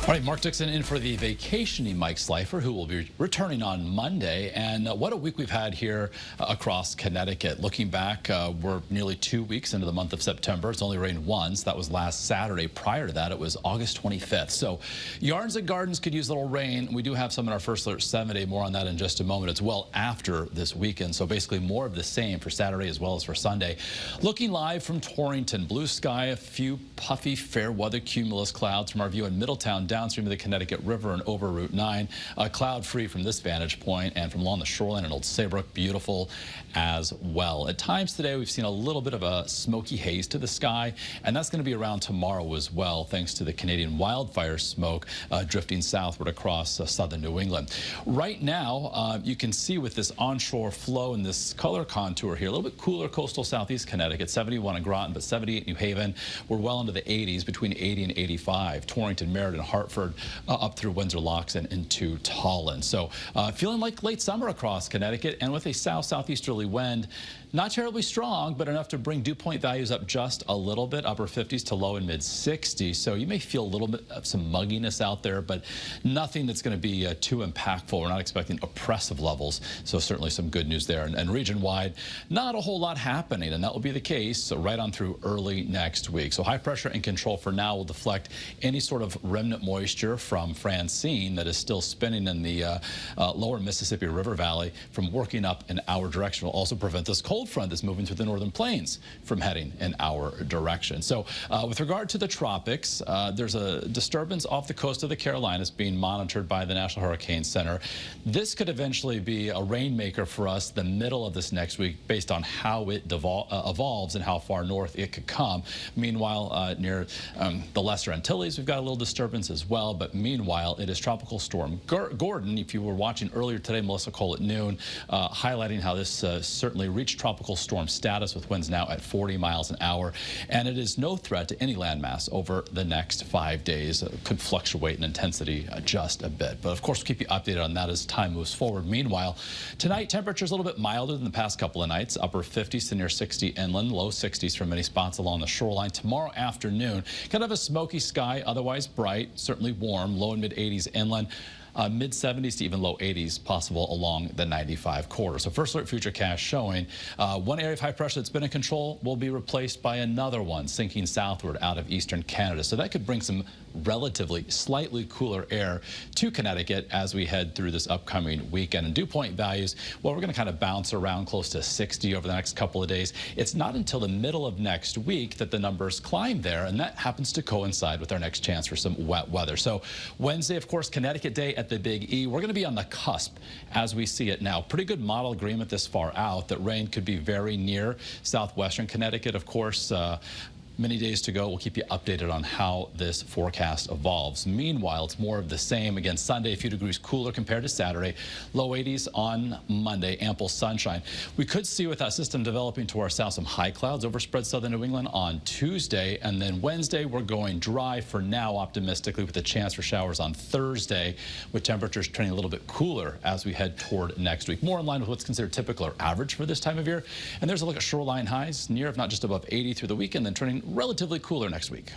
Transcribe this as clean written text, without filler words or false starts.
All right, Mark Dixon in for the vacationing Mike Slifer, who will be returning on Monday. And what a week we've had here across Connecticut. Looking back, we're nearly 2 weeks into the month of September. It's only rained once. That was last Saturday. Prior to that, it was August 25th. So yards and gardens could use a little rain. We do have some in our first alert 7-day. More on that in just a moment. It's well after this weekend. So basically more of the same for Saturday as well as for Sunday. Looking live from Torrington, blue sky, a few puffy fair weather cumulus clouds from our view in Middletown, downstream of the Connecticut River and over Route 9. Cloud free from this vantage point, and from along the shoreline in Old Saybrook, beautiful as well. At times today we've seen a little bit of a smoky haze to the sky, and that's going to be around tomorrow as well, thanks to the Canadian wildfire smoke drifting southward across southern New England. Right now you can see with this onshore flow and this color contour here, a little bit cooler coastal southeast Connecticut, 71 in Groton, but 78 in New Haven. We're well into the 80s, between 80 and 85. Torrington, Meriden, Hartford, up through Windsor Locks and into Tolland. So feeling like late summer across Connecticut, and with a south-southeasterly wind, not terribly strong, but enough to bring dew point values up just a little bit, upper 50s to low and mid 60s. So you may feel a little bit of some mugginess out there, but nothing that's going to be too impactful. We're not expecting oppressive levels, so certainly some good news there. And region-wide, not a whole lot happening, and that will be the case right on through early next week. So high pressure in control for now will deflect any sort of remnant moisture from Francine that is still spinning in the lower Mississippi River Valley from working up in our direction. Will also prevent this cold front that's moving through the northern plains from heading in our direction. So with regard to the tropics, there's a disturbance off the coast of the Carolinas being monitored by the National Hurricane Center. This could eventually be a rainmaker for us the middle of this next week based on how it evolves and how far north it could come. Meanwhile, near the Lesser Antilles, we've got a little disturbance as well, but meanwhile, it is Tropical Storm Gordon. If you were watching earlier today, Melissa Cole at noon, highlighting how this certainly reached tropical storm status with winds now at 40 miles an hour, and it is no threat to any landmass over the next 5 days. It could fluctuate in intensity just a bit, but of course we'll keep you updated on that as time moves forward. Meanwhile, tonight temperatures a little bit milder than the past couple of nights, upper 50s to near 60 inland, low 60s for many spots along the shoreline. Tomorrow afternoon, kind of a smoky sky, otherwise bright, certainly warm, low and mid 80s inland. Mid 70s to even low 80s possible along the 95 corridor. So first alert futurecast showing one area of high pressure that's been in control will be replaced by another one sinking southward out of eastern Canada. So that could bring some relatively slightly cooler air to Connecticut as we head through this upcoming weekend. And dew point values, well, we're going to kind of bounce around close to 60 over the next couple of days. It's not until the middle of next week that the numbers climb there, and that happens to coincide with our next chance for some wet weather. So Wednesday, of course, Connecticut Day at the Big E. We're going to be on the cusp as we see it now. Pretty good model agreement this far out that rain could be very near southwestern Connecticut. Of course, many days to go. We'll keep you updated on how this forecast evolves. Meanwhile, it's more of the same. Again, Sunday, a few degrees cooler compared to Saturday. Low 80s on Monday, ample sunshine. We could see with that system developing to our south some high clouds overspread southern New England on Tuesday. And then Wednesday, we're going dry for now, optimistically, with a chance for showers on Thursday, with temperatures turning a little bit cooler as we head toward next week. More in line with what's considered typical or average for this time of year. And there's a look at shoreline highs near, if not just above 80 through the weekend, then turning relatively cooler next week.